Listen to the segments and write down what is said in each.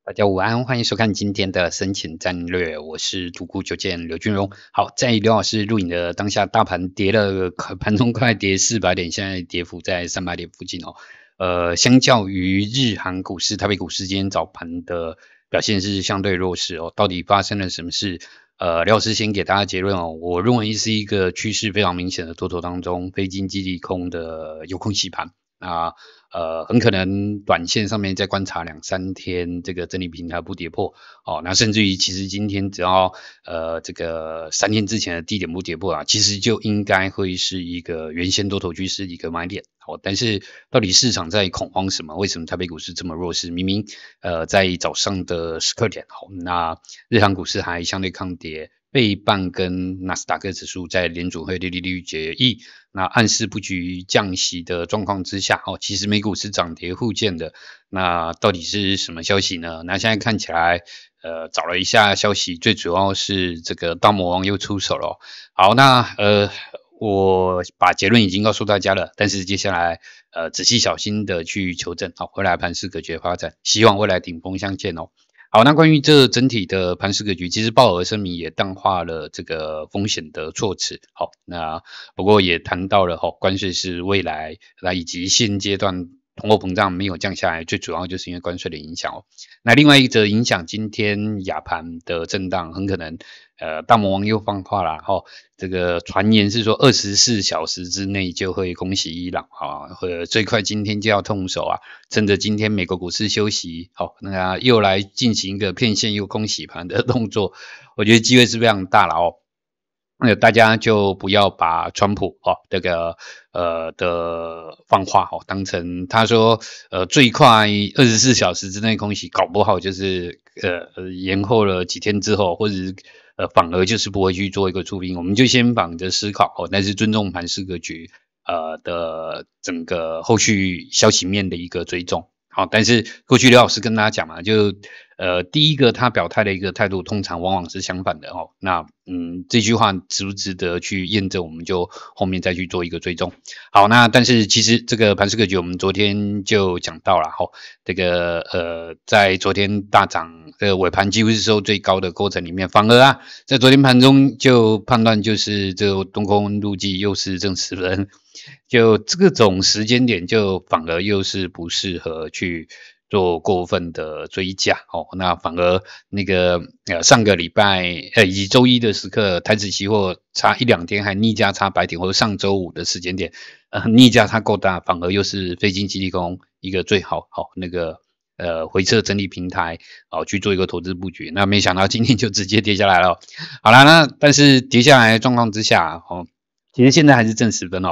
大家午安，欢迎收看今天的深潜战略，我是独孤九剑刘俊荣。好，在刘老师录影的当下，大盘跌了，盘中快跌400点，现在跌幅在300点附近哦。相较于日韩股市，台北股市今天早盘的表现是相对弱势哦。到底发生了什么事？廖老师先给大家结论哦，我认为是一个趋势非常明显的多头当中，非经济利空的有空洗盘。那很可能短线上面再观察2-3天，这个整理平台不跌破哦，那甚至于其实今天只要这个3天之前的低点不跌破啊，其实就应该会是一个原先多头趋势一个买点哦。但是到底市场在恐慌什么？为什么台北股市这么弱势？明明在早上的时刻点哦，那日韩股市还相对抗跌。费半跟纳斯达克指数在联储会利率决议，那暗示布局降息的状况之下，哦，其实美股是涨跌互见的。那到底是什么消息呢？那现在看起来，找了一下消息，最主要是这个大魔王又出手了哦。好，那我把结论已经告诉大家了，但是接下来仔细小心的去求证，好，未来盘势可决发展，希望未来顶峰相见哦。好，那关于这整体的盘势格局，其实鲍尔声明也淡化了这个风险的措辞。好，那不过也谈到了关税是未来以及现阶段通货膨胀没有降下来，最主要就是因为关税的影响哦。那另外一则影响今天亚盘的震荡，很可能大魔王又放话了这个传言是说24小时之内就会攻击伊朗最快今天就要动手啊，趁着今天美国股市休息那又来进行一个骗线又攻洗盘的动作，我觉得机会是非常大了哦。大家就不要把川普这个的放话当成他说最快24小时之内空袭，搞不好就是延后了几天之后，或者是反而就是不会去做一个出兵，我们就先绑着思考但是尊重盘势格局的整个后续消息面的一个追踪。好，但是过去刘老师跟大家讲嘛，就第一个他表态的一个态度，通常往往是相反的那这句话值不值得去验证，我们就后面再去做一个追踪。好，那但是其实这个盘势格局，我们昨天就讲到了这个在昨天大涨尾盘几乎是收最高的过程里面，反而在昨天盘中就判断就是这个东风温度计又是正时分。就这种时间点，就反而又是不适合去做过分的追加那反而那个上个礼拜以及周一的时刻，台指期货差1-2天还逆价差100点，或者上周五的时间点逆价差够大，反而又是非经济利空一个最好那个回撤整理平台去做一个投资布局，那没想到今天就直接跌下来了。好啦，那但是跌下来的状况之下其实现在还是正10分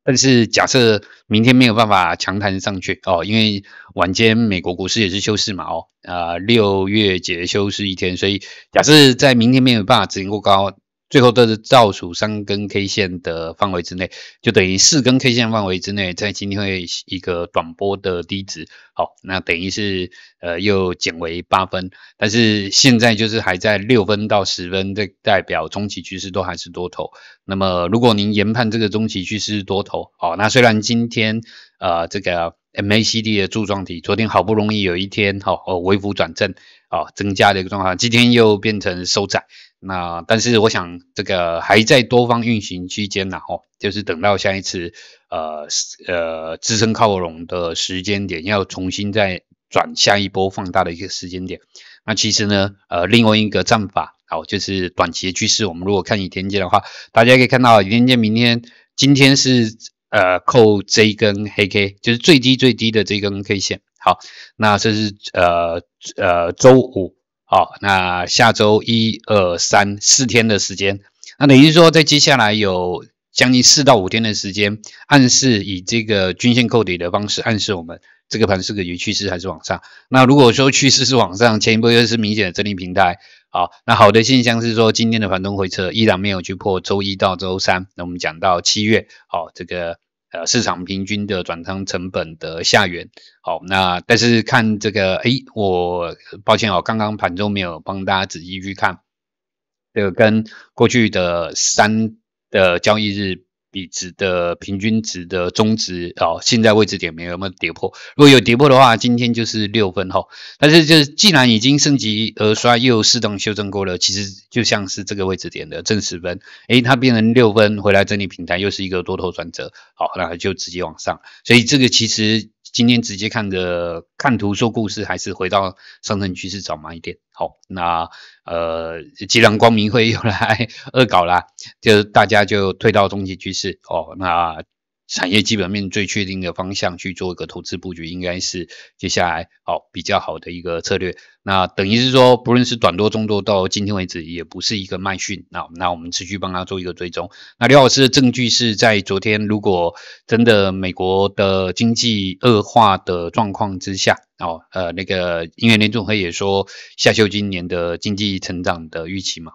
但是假设明天没有办法强弹上去因为晚间美国股市也是休市嘛6月节休市一天，所以假设在明天没有办法止盈过高，最后都是倒数3根 K 线的范围之内，就等于4根 K 线范围之内，在今天会一个短波的低值那等于是又减为8分，但是现在就是还在6分到10分，这代表中期趋势都还是多头。那么如果您研判这个中期趋势多头那虽然今天这个 MACD 的柱状体昨天好不容易有一天微幅转正增加的一个状况，今天又变成收窄，那但是我想这个还在多方运行区间就是等到下一次支撑靠拢的时间点，要重新再转下一波放大的一个时间点。那其实呢另外一个战法就是短期的趋势，我们如果看倚天剑的话，大家可以看到倚天剑今天是扣这一根黑 K， 就是最低的这根 K 线。好，那这是周五那下周1、2、3 4天的时间，那等于说在接下来有将近4到5天的时间，暗示以这个均线扣底的方式暗示我们这个盘势格局趋势还是往上。那如果说趋势是往上，前一波又是明显的整理平台那好的现象是说今天的盘中回撤依然没有去破周1到周3，那我们讲到7月这个市场平均的转仓成本的下缘那但是看这个我抱歉刚刚盘中没有帮大家仔细去看这个跟过去的3的交易日比值的平均值的中值现在位置点有没有跌破？如果有跌破的话，今天就是6分但是就是既然已经升级而衰，又适当修正过了，其实就像是这个位置点的正10分，它变成6分回来整理平台，又是一个多头转折，那就直接往上。所以这个其实今天直接看图说故事，还是回到上升趋势找买点。那既然光明会又来恶搞啦，就大家就退到中期趋势那产业基本面最确定的方向去做一个投资布局，应该是接下来比较好的一个策略。那等于是说，不论是短多、中多，到今天为止也不是一个卖讯。那我们持续帮他做一个追踪。那刘老师的证据是在昨天，如果真的美国的经济恶化的状况之下，因为联准会也说下修今年的经济成长的预期嘛，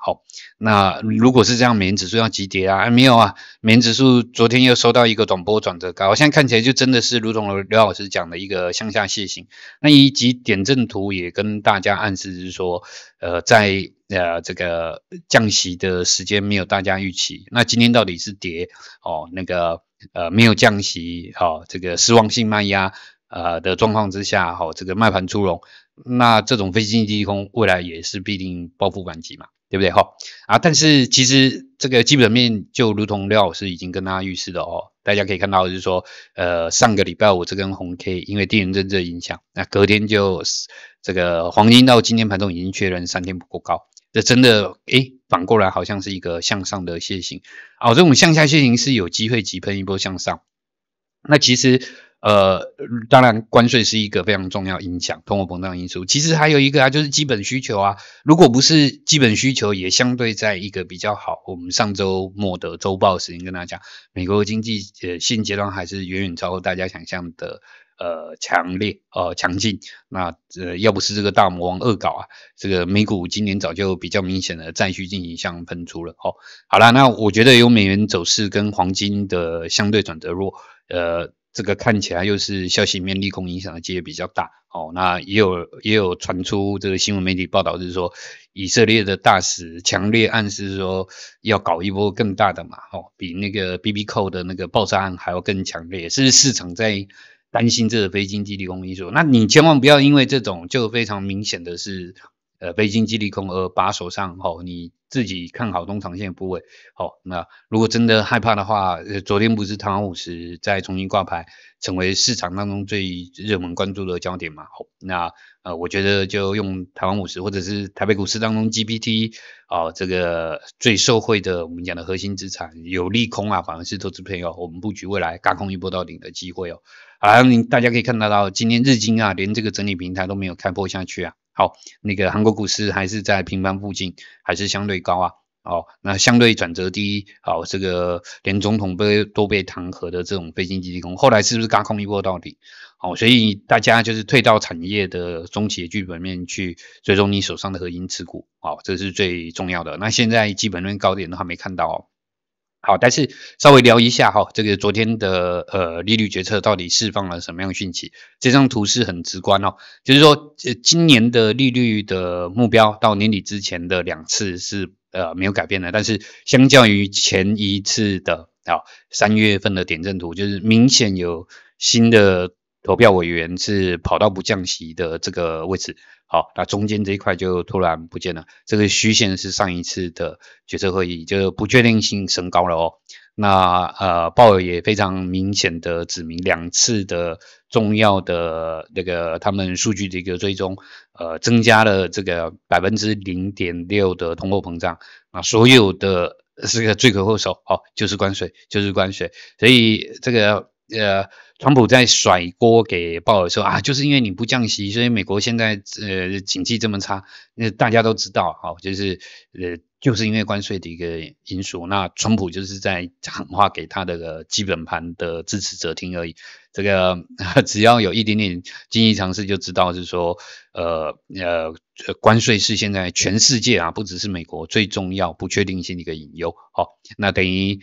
那如果是这样，美元指数要急跌没有啊，美元指数昨天又收到一个短波转折高，现在看起来就真的是如同刘老师讲的一个向下楔形。那以及点阵图也跟大家暗示是说，在这个降息的时间没有大家预期，那今天到底是跌没有降息这个失望性卖压的状况之下这个卖盘出笼，那这种非经济利空未来也是必定报复反击嘛，对不对但是其实这个基本面就如同廖老师已经跟大家预示的大家可以看到就是说上个礼拜五这根红 K 因为地缘政治的影响，那隔天就这个黄金到今天盘中已经确认3天不过高，这真的反过来好像是一个向上的楔形这种向下楔形是有机会急喷一波向上。那其实当然关税是一个非常重要影响通货膨胀因素，其实还有一个就是基本需求如果不是基本需求也相对在一个比较好，我们上周末的周报时间跟大家讲，美国经济现阶段还是远远超过大家想象的强烈强劲。那要不是这个大魔王恶搞这个美股今年早就比较明显的再需进行向喷出了好啦，那我觉得有美元走势跟黄金的相对转折弱这个看起来又是消息面利空影响的机会比较大那也有传出这个新闻媒体报道，就是说以色列的大使强烈暗示说要搞一波更大的嘛比那个 BB Code 的那个爆炸案还要更强烈，是市场在担心这个非经济利空因素。那你千万不要因为这种就非常明显的是非经济利空而把手上你自己看好中长线的部位那如果真的害怕的话昨天不是台湾50在重新挂牌成为市场当中最热门关注的焦点嘛那我觉得就用台湾50或者是台北股市当中 GPT 这个最受惠的我们讲的核心资产有利空反而是投资朋友我们布局未来轧空一波到顶的机会大家可以看得到今天日经连这个整理平台都没有开破下去那个韩国股市还是在平盘附近，还是相对高那相对转折低这个连总统都被弹劾的这种非经济利空，后来是不是轧空一波到底所以大家就是退到产业的中期的基本面去追踪你手上的核心持股这是最重要的。那现在基本面高点都还没看到好，但是稍微聊一下这个昨天的利率决策到底释放了什么样的讯息？这张图是很直观就是说今年的利率的目标到年底之前的2次是没有改变的，但是相较于前一次的3月份的点阵图，就是明显有新的投票委员是跑到不降息的这个位置。那中间这一块就突然不见了，这个虚线是上一次的决策会议，就不确定性升高了那鲍尔也非常明显的指明2次的重要的那个他们数据的一个追踪增加了这个 0.6% 的通货膨胀，那所有的这个罪魁祸首就是关税，所以这个川普在甩锅给鲍尔说就是因为你不降息，所以美国现在经济这么差，那大家都知道就是因为关税的一个因素，那川普就是在喊话给他的基本盘的支持者听而已。这个只要有一点点经济常识就知道是说关税是现在全世界不只是美国最重要不确定性的一个隐忧那等于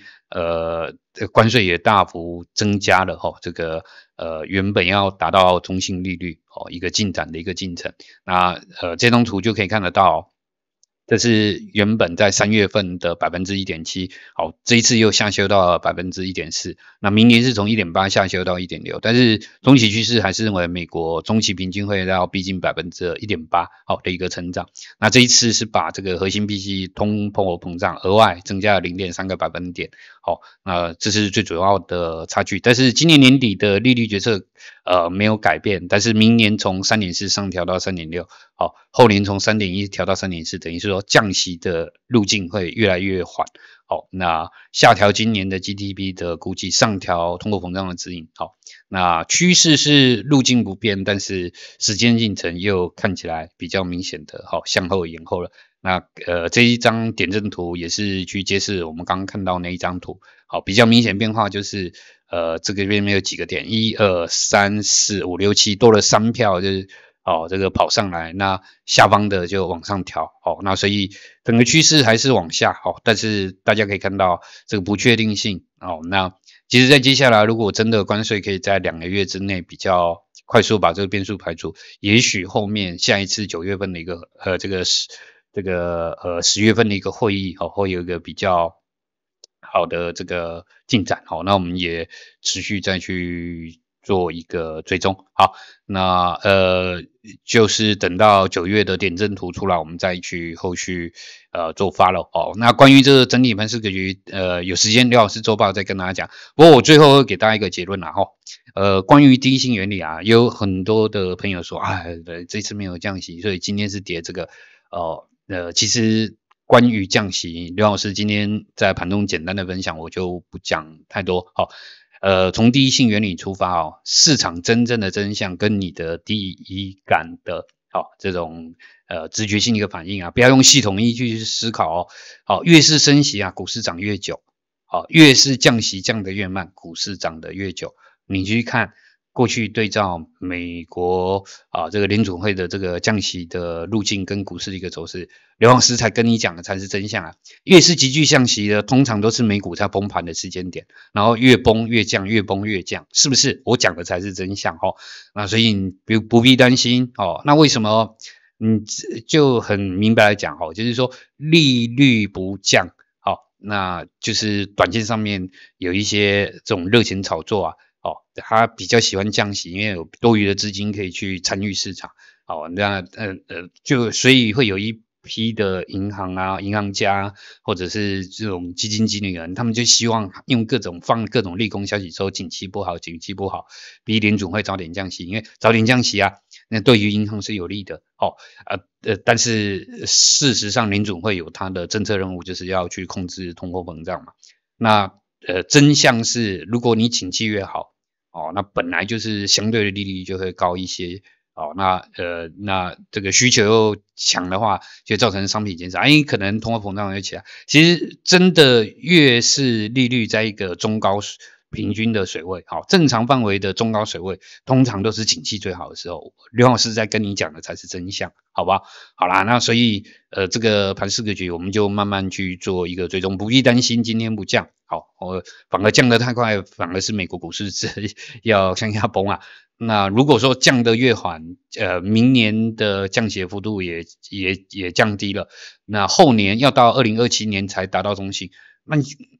关税也大幅增加了这个原本要达到中性利率一个进展的一个进程。那这张图就可以看得到这是原本在3月份的 1.7%， 好，这一次又下修到了 1.4%， 那明年是从 1.8 下修到 1.6， 但是中期趋势还是认为美国中期平均会到逼近 1.8% 好的一个成长。那这一次是把这个核心 PCE 通货膨胀额外增加了 0.3个百分点，好，这是最主要的差距。但是今年年底的利率决策没有改变，但是明年从 3.4 上调到 3.6， 好，后年从 3.1 调到 3.4， 等于是说降息的路径会越来越缓。好，那下调今年的 GDP 的估计，上调通货膨胀的指引。好，那趋势是路径不变，但是时间进程又看起来比较明显的向后延后了。那这一张点阵图也是去揭示我们刚刚看到那一张图。好，比较明显变化就是这个边有几个点，1、2、3、4、5、6、7多了3票，就是这个跑上来，那下方的就往上调，那所以整个趋势还是往下，但是大家可以看到这个不确定性，那其实在接下来如果真的关税可以在2个月之内比较快速把这个变数排除，也许后面下一次9月份的一个10月份的一个会议，会有一个比较好的这个进展，那我们也持续再去做一个追踪。好，那就是等到9月的点阵图出来，我们再去后续做 follow。那关于这个整体盘势格局，有时间刘老师周报再跟大家讲。不过我最后会给大家一个结论啦，关于第一性原理啊，有很多的朋友说，这次没有降息，所以今天是跌这个，其实关于降息，刘老师今天在盘中简单的分享，我就不讲太多。好，从第一性原理出发，市场真正的真相跟你的第一感的这种直觉性的一个反应啊，不要用系统依据去思考越是升息啊，股市涨越久，越是降息降得越慢，股市涨得越久。你去看过去对照美国这个联准会的这个降息的路径跟股市的一个走势，刘老师才跟你讲的才是真相啊。越是急剧降息的，通常都是美股在崩盘的时间点，然后越崩越降，越崩越降，是不是？我讲的才是真相那所以你不必担心那为什么？就很明白来讲就是说利率不降，那就是短线上面有一些这种热钱炒作啊。他比较喜欢降息，因为有多余的资金可以去参与市场。那就所以会有一批的银行啊、银行家或者是这种基金经理人，他们就希望用放各种利空消息之后，景气不好，逼联准会早点降息，因为早点降息啊，那对于银行是有利的。但是事实上联准会有它的政策任务，就是要去控制通货膨胀嘛。那真相是，如果你景气越好，那本来就是相对的利率就会高一些。那这个需求又强的话，就造成商品减少，可能通货膨胀会起来。其实真的越是利率在一个中高平均的水位，正常范围的中高水位，通常都是景气最好的时候。刘老师在跟你讲的才是真相，好吧？好啦，那所以这个盘势格局我们就慢慢去做一个追踪，不必担心今天不降。反而降得太快，反而是美国股市要向下崩啊。那如果说降得越缓，明年的降息幅度也降低了，那后年要到2027年才达到中性，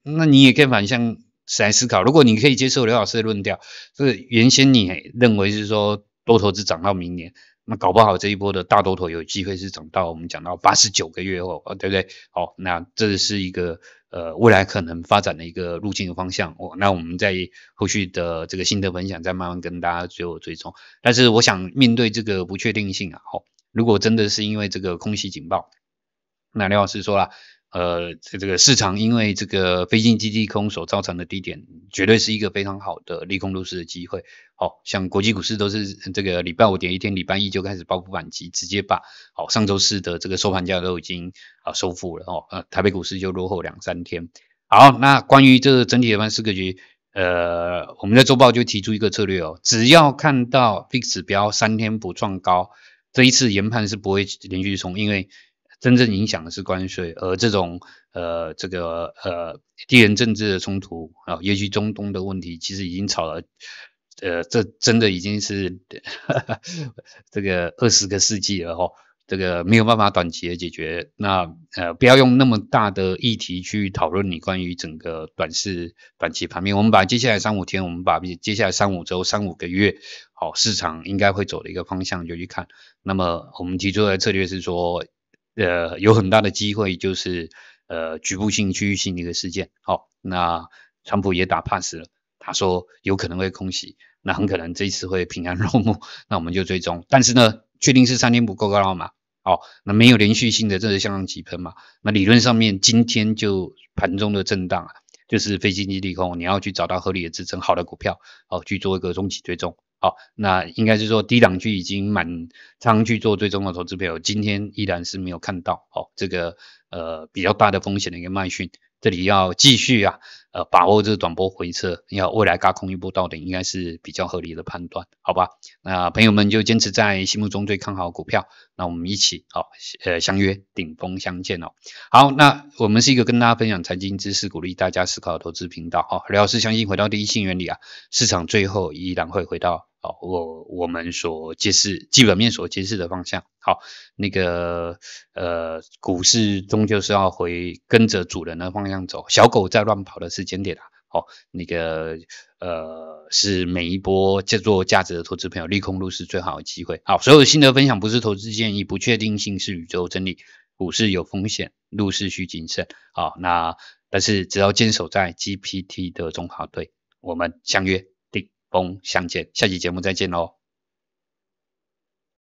那你也可以反向来思考，如果你可以接受刘老师的论调，这个原先你认为是说多头只涨到明年，那搞不好这一波的大多头有机会是涨到我们讲到89个月后，对不对？那这是一个未来可能发展的一个路径的方向。那我们在后续的这个心得分享再慢慢跟大家做追踪。但是我想面对这个不确定性如果真的是因为这个空袭警报，那刘老师说了，这个市场因为这个非经济利空所造成的低点，绝对是一个非常好的利空入市的机会。像国际股市都是这个礼拜五跌一天，礼拜一就开始报复反击，直接把上周四的这个收盘价都已经收复了台北股市就落后2-3天。好，那关于这个整体的盘势格局，我们在周报就提出一个策略只要看到 VIX 指标3天不创高，这一次研判是不会连续冲，因为真正影响的是关税，而这种地缘政治的冲突尤其中东的问题，其实已经吵了这真的已经是这个20个世纪了这个没有办法短期的解决，那不要用那么大的议题去讨论你关于整个短期盘面。我们把接下来3-5天，我们把接下来3-5周、3-5个月，好，市场应该会走的一个方向就去看。那么我们提出的策略是说，有很大的机会就是局部性、区域性的一个事件。好，那川普也打 pass 了，他说有可能会空袭，那很可能这一次会平安落幕，那我们就追踪。但是呢，确定是3天不够高嘛？好，那没有连续性的这个向上急喷嘛？那理论上面今天就盘中的震荡啊，就是非经济利空，你要去找到合理的支撑好的股票，好去做一个中期追踪。好，那应该是说低档区已经常去做追踪的投资朋友，今天依然是没有看到这个比较大的风险的一个卖讯，这里要继续把握这个短波回撤，要未来轧空一波到顶，应该是比较合理的判断，好吧？那朋友们就坚持在心目中最看好的股票，那我们一起相约顶峰相见哦。好，那我们是一个跟大家分享财经知识、鼓励大家思考的投资频道刘老师相信回到第一性原理市场最后依然会回到我们所揭示基本面所揭示的方向。好，那个股市终究是要跟着主人的方向走，小狗在乱跑的时间点那个是每一波做价值的投资朋友利空入市最好的机会。好，所有的心得分享不是投资建议，不确定性是宇宙真理，股市有风险，入市需谨慎。好，但是只要坚守在 GPT 的中华队，我们相约顶峰相见，下期节目再见喽。